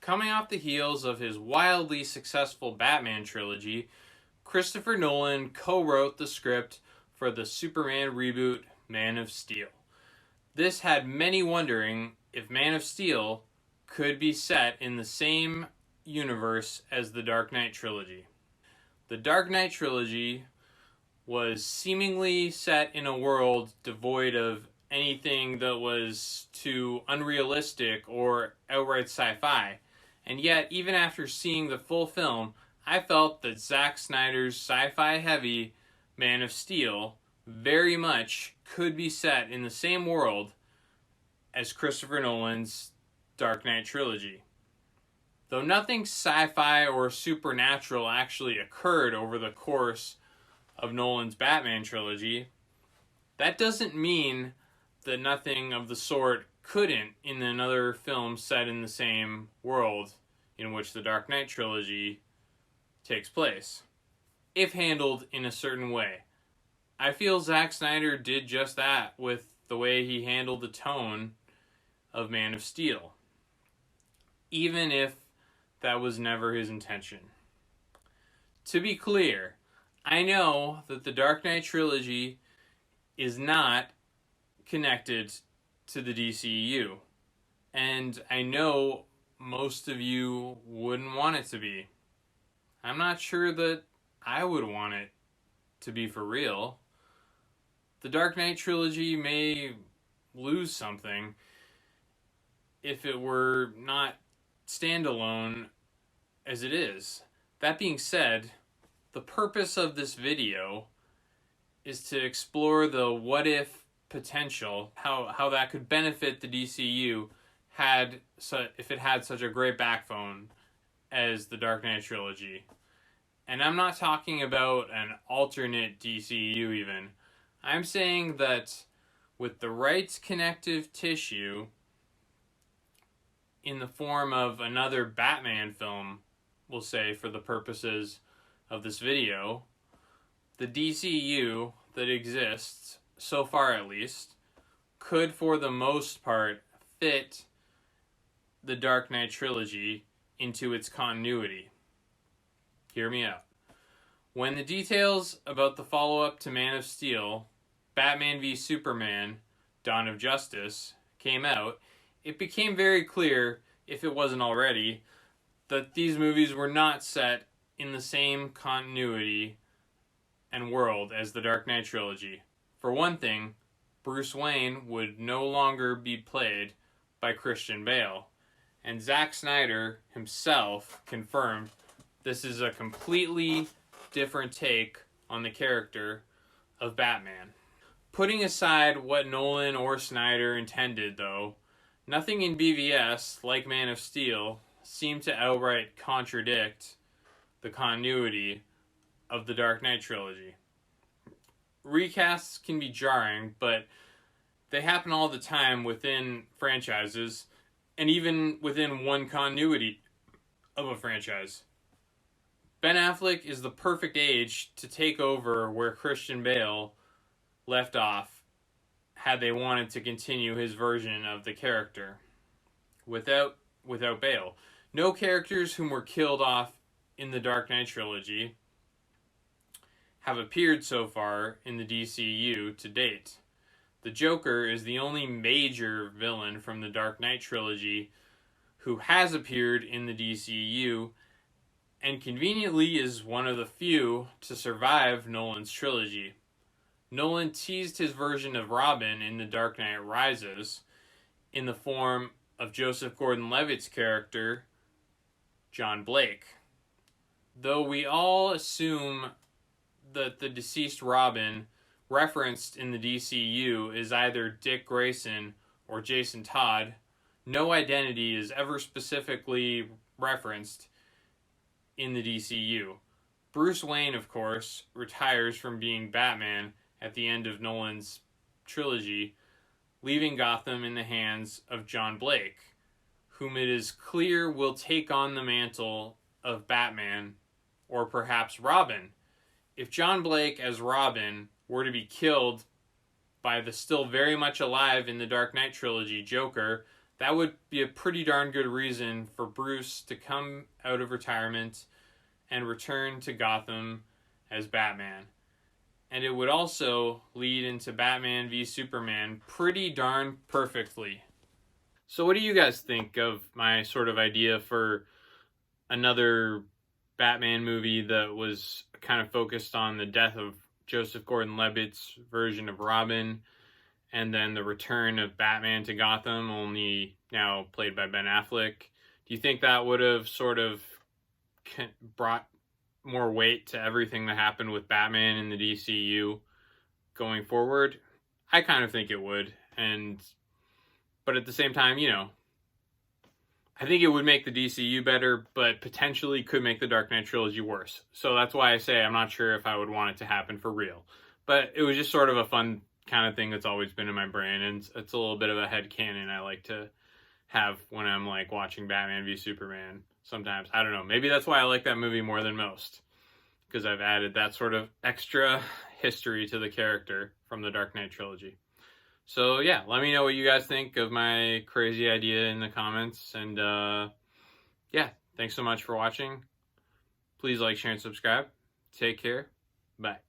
Coming off the heels of his wildly successful Batman trilogy, Christopher Nolan co-wrote the script for the Superman reboot Man of Steel. This had many wondering if Man of Steel could be set in the same universe as the Dark Knight Trilogy. The Dark Knight Trilogy was seemingly set in a world devoid of anything that was too unrealistic or outright sci-fi. And yet, even after seeing the full film, I felt that Zack Snyder's sci-fi heavy Man of Steel very much could be set in the same world as Christopher Nolan's Dark Knight Trilogy. Though nothing sci-fi or supernatural actually occurred over the course of Nolan's Batman trilogy, that doesn't mean that nothing of the sort couldn't in another film set in the same world in which the Dark Knight Trilogy takes place, if handled in a certain way. I feel Zack Snyder did just that with the way he handled the tone of Man of Steel, even if that was never his intention. To be clear, I know that the Dark Knight Trilogy is not connected to the DCEU, and I know most of you wouldn't want it to be. I'm not sure that I would want it to be for real. The Dark Knight Trilogy may lose something if it were not standalone as it is. That being said, the purpose of this video is to explore the what-if potential, how that could benefit the DCU if it had such a great backbone as the Dark Knight Trilogy. And I'm not talking about an alternate DCU even. I'm saying that with the right connective tissue in the form of another Batman film, we'll say for the purposes of this video, the DCU that exists, so far at least, could for the most part fit the Dark Knight Trilogy into its continuity. Hear me out. When the details about the follow-up to Man of Steel, Batman v Superman, Dawn of Justice, came out, it became very clear, if it wasn't already, that these movies were not set in the same continuity and world as the Dark Knight Trilogy. For one thing, Bruce Wayne would no longer be played by Christian Bale, and Zack Snyder himself confirmed this is a completely different take on the character of Batman. Putting aside what Nolan or Snyder intended, though, nothing in BVS, like Man of Steel, seemed to outright contradict the continuity of the Dark Knight Trilogy. Recasts can be jarring, but they happen all the time within franchises, and even within one continuity of a franchise. Ben Affleck is the perfect age to take over where Christian Bale left off had they wanted to continue his version of the character without Bale. No characters whom were killed off in the Dark Knight Trilogy have appeared so far in the DCU to date. The Joker is the only major villain from the Dark Knight Trilogy who has appeared in the DCU, and conveniently is one of the few to survive Nolan's trilogy. Nolan teased his version of Robin in The Dark Knight Rises in the form of Joseph Gordon-Levitt's character, John Blake. Though we all assume that the deceased Robin referenced in the DCU is either Dick Grayson or Jason Todd, no identity is ever specifically referenced in the DCU. Bruce Wayne, of course, retires from being Batman at the end of Nolan's trilogy, leaving Gotham in the hands of John Blake, whom it is clear will take on the mantle of Batman, or perhaps Robin. If John Blake as Robin were to be killed by the still very much alive in the Dark Knight Trilogy Joker, that would be a pretty darn good reason for Bruce to come out of retirement and return to Gotham as Batman. And it would also lead into Batman v Superman pretty darn perfectly. So what do you guys think of my sort of idea for another Batman movie that was kind of focused on the death of Joseph Gordon-Levitt's version of Robin, and then the return of Batman to Gotham, only now played by Ben Affleck? Do you think that would have sort of brought more weight to everything that happened with Batman in the DCEU going forward? I kind of think it would, but at the same time, I think it would make the DCU better, but potentially could make the Dark Knight Trilogy worse. So that's why I say I'm not sure if I would want it to happen for real. But it was just sort of a fun kind of thing that's always been in my brain, and it's a little bit of a headcanon I like to have when I'm like watching Batman v Superman sometimes. I don't know, maybe that's why I like that movie more than most, because I've added that sort of extra history to the character from the Dark Knight Trilogy. So yeah, let me know what you guys think of my crazy idea in the comments. And yeah, thanks so much for watching. Please like, share, and subscribe. Take care. Bye.